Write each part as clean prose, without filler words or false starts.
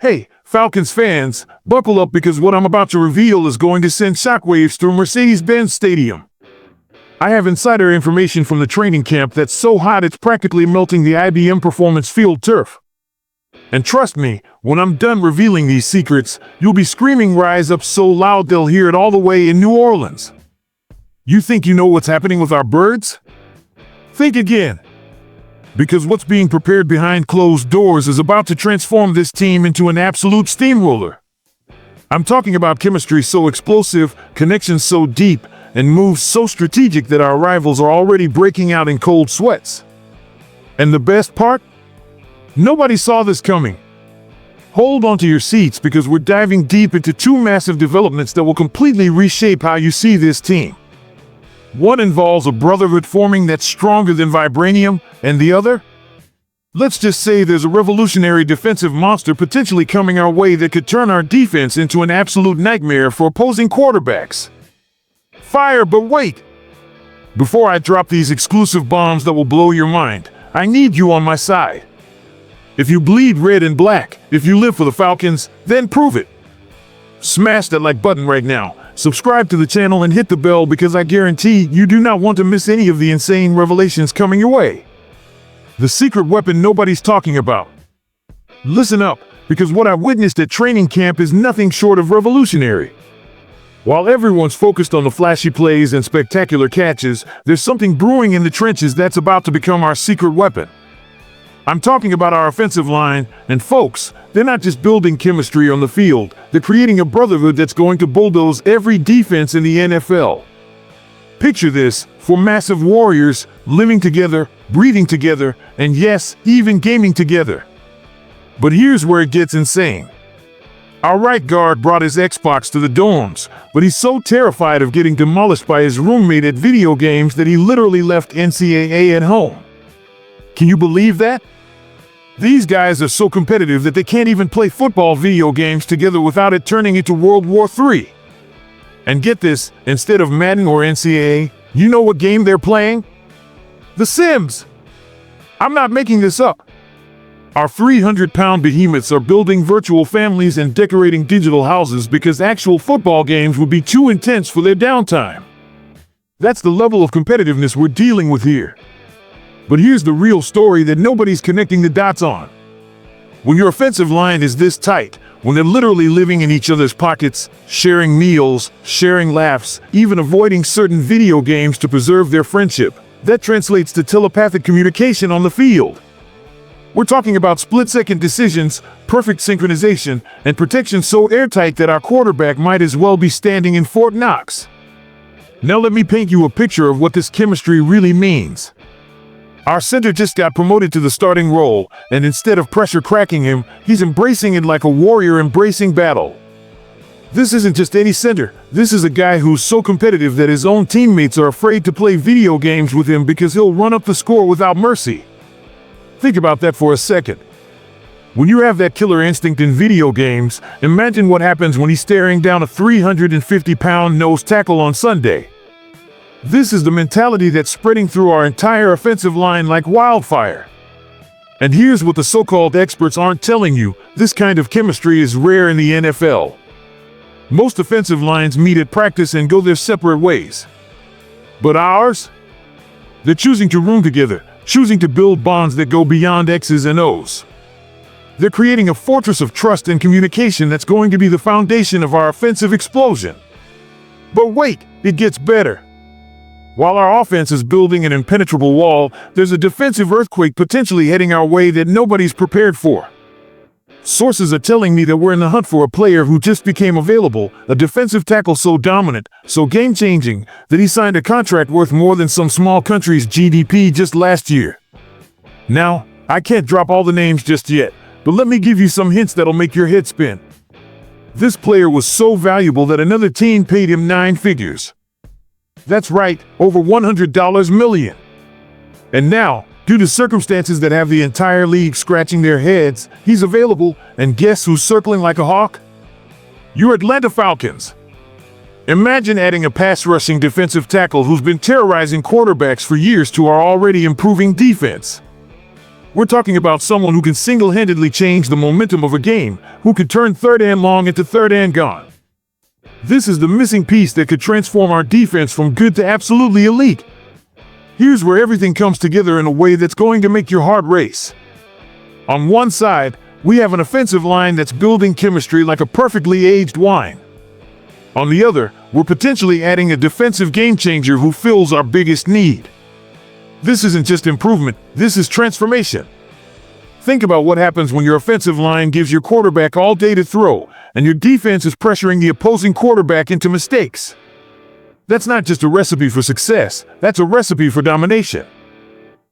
Hey, Falcons fans, buckle up because what I'm about to reveal is going to send shockwaves through Mercedes-Benz Stadium. I have insider information from the training camp that's so hot it's practically melting the IBM Performance Field turf. And trust me, when I'm done revealing these secrets, you'll be screaming "Rise Up" so loud they'll hear it all the way in New Orleans. You think you know what's happening with our birds? Think again. Because what's being prepared behind closed doors is about to transform this team into an absolute steamroller. I'm talking about chemistry so explosive, connections so deep, and moves so strategic that our rivals are already breaking out in cold sweats. And the best part? Nobody saw this coming. Hold on to your seats because we're diving deep into two massive developments that will completely reshape how you see this team. One involves a brotherhood forming that's stronger than vibranium, and the other? Let's just say there's a revolutionary defensive monster potentially coming our way that could turn our defense into an absolute nightmare for opposing quarterbacks. Fire, but wait! Before I drop these exclusive bombs that will blow your mind, I need you on my side. If you bleed red and black, if you live for the Falcons, then prove it. Smash that like button right now, subscribe to the channel and hit the bell because I guarantee you do not want to miss any of the insane revelations coming your way. The secret weapon nobody's talking about. Listen up, because what I witnessed at training camp is nothing short of revolutionary. While everyone's focused on the flashy plays and spectacular catches, there's something brewing in the trenches that's about to become our secret weapon. I'm talking about our offensive line, and folks, they're not just building chemistry on the field, they're creating a brotherhood that's going to bulldoze every defense in the NFL. Picture this, four massive warriors, living together, breathing together, and yes, even gaming together. But here's where it gets insane. Our right guard brought his Xbox to the dorms, but he's so terrified of getting demolished by his roommate at video games that he literally left NCAA at home. Can you believe that? These guys are so competitive that they can't even play football video games together without it turning into World War III. And get this, instead of Madden or NCAA, you know what game they're playing? The Sims! I'm not making this up. Our 300-pound behemoths are building virtual families and decorating digital houses because actual football games would be too intense for their downtime. That's the level of competitiveness we're dealing with here. But here's the real story that nobody's connecting the dots on. When your offensive line is this tight, when they're literally living in each other's pockets, sharing meals, sharing laughs, even avoiding certain video games to preserve their friendship, that translates to telepathic communication on the field. We're talking about split-second decisions, perfect synchronization, and protection so airtight that our quarterback might as well be standing in Fort Knox. Now let me paint you a picture of what this chemistry really means. Our center just got promoted to the starting role, and instead of pressure cracking him, he's embracing it like a warrior embracing battle. This isn't just any center, this is a guy who's so competitive that his own teammates are afraid to play video games with him because he'll run up the score without mercy. Think about that for a second. When you have that killer instinct in video games, imagine what happens when he's staring down a 350-pound nose tackle on Sunday. This is the mentality that's spreading through our entire offensive line like wildfire. And here's what the so-called experts aren't telling you, this kind of chemistry is rare in the NFL. Most offensive lines meet at practice and go their separate ways. But ours? They're choosing to room together, choosing to build bonds that go beyond X's and O's. They're creating a fortress of trust and communication that's going to be the foundation of our offensive explosion. But wait, it gets better. While our offense is building an impenetrable wall, there's a defensive earthquake potentially heading our way that nobody's prepared for. Sources are telling me that we're in the hunt for a player who just became available, a defensive tackle so dominant, so game-changing, that he signed a contract worth more than some small country's GDP just last year. Now, I can't drop all the names just yet, but let me give you some hints that'll make your head spin. This player was so valuable that another team paid him 9 figures. That's right, over $100 million. And now, due to circumstances that have the entire league scratching their heads, he's available, and guess who's circling like a hawk? Your Atlanta Falcons. Imagine adding a pass-rushing defensive tackle who's been terrorizing quarterbacks for years to our already improving defense. We're talking about someone who can single-handedly change the momentum of a game, who could turn third and long into third and gone. This is the missing piece that could transform our defense from good to absolutely elite. Here's where everything comes together in a way that's going to make your heart race. On one side, we have an offensive line that's building chemistry like a perfectly aged wine. On the other, we're potentially adding a defensive game changer who fills our biggest need. This isn't just improvement, this is transformation. Think about what happens when your offensive line gives your quarterback all day to throw, and your defense is pressuring the opposing quarterback into mistakes. That's not just a recipe for success, that's a recipe for domination.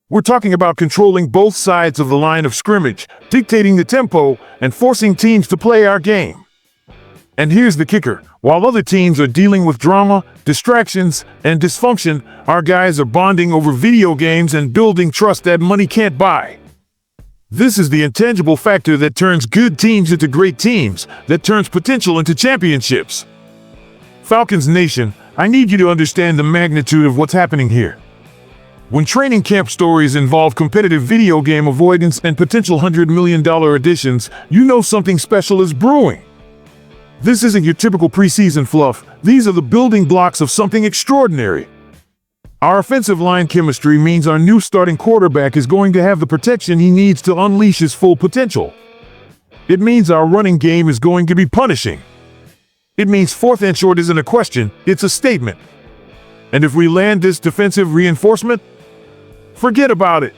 We're talking about controlling both sides of the line of scrimmage, dictating the tempo, and forcing teams to play our game. And here's the kicker. While other teams are dealing with drama, distractions, and dysfunction, our guys are bonding over video games and building trust that money can't buy. This is the intangible factor that turns good teams into great teams, that turns potential into championships. Falcons Nation, I need you to understand the magnitude of what's happening here. When training camp stories involve competitive video game avoidance and potential $100 million additions, you know something special is brewing. This isn't your typical preseason fluff. These are the building blocks of something extraordinary. Our offensive line chemistry means our new starting quarterback is going to have the protection he needs to unleash his full potential. It means our running game is going to be punishing. It means fourth and short isn't a question, it's a statement. And if we land this defensive reinforcement, forget about it.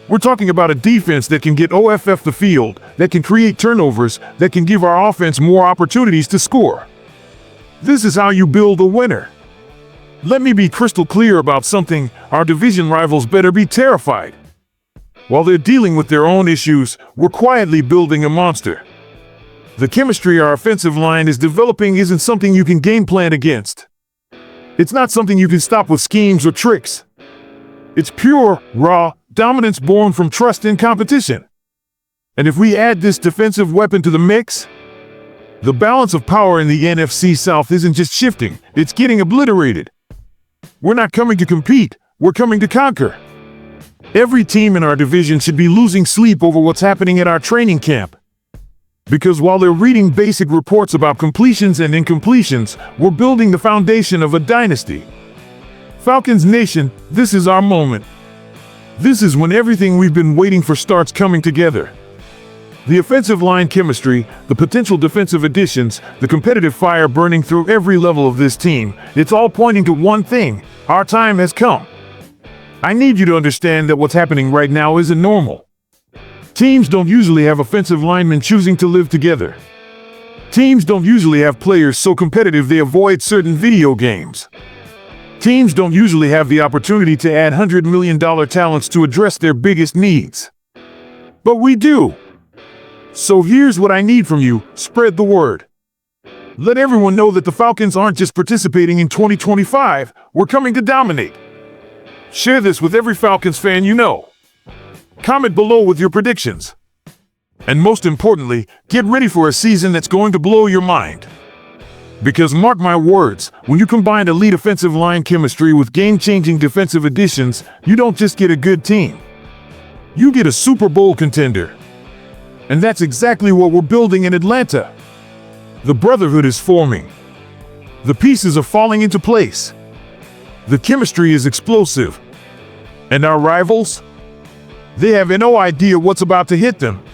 We're talking about a defense that can get OFF the field, that can create turnovers, that can give our offense more opportunities to score. This is how you build a winner. Let me be crystal clear about something. Our division rivals better be terrified. While they're dealing with their own issues, we're quietly building a monster. The chemistry our offensive line is developing isn't something you can game plan against. It's not something you can stop with schemes or tricks. It's pure, raw dominance born from trust in competition. And if we add this defensive weapon to the mix, the balance of power in the NFC South isn't just shifting, it's getting obliterated. We're not coming to compete, we're coming to conquer. Every team in our division should be losing sleep over what's happening at our training camp. Because while they're reading basic reports about completions and incompletions, we're building the foundation of a dynasty. Falcons Nation, this is our moment. This is when everything we've been waiting for starts coming together. The offensive line chemistry, the potential defensive additions, the competitive fire burning through every level of this team, it's all pointing to one thing: our time has come. I need you to understand that what's happening right now isn't normal. Teams don't usually have offensive linemen choosing to live together. Teams don't usually have players so competitive they avoid certain video games. Teams don't usually have the opportunity to add $100 million talents to address their biggest needs. But we do. So here's what I need from you: spread the word. Let everyone know that the Falcons aren't just participating in 2025, we're coming to dominate. Share this with every Falcons fan you know. Comment below with your predictions. And most importantly, get ready for a season that's going to blow your mind. Because mark my words, when you combine elite offensive line chemistry with game-changing defensive additions, you don't just get a good team. You get a Super Bowl contender. And that's exactly what we're building in Atlanta. The Brotherhood is forming. The pieces are falling into place. The chemistry is explosive. And our rivals? They have no idea what's about to hit them.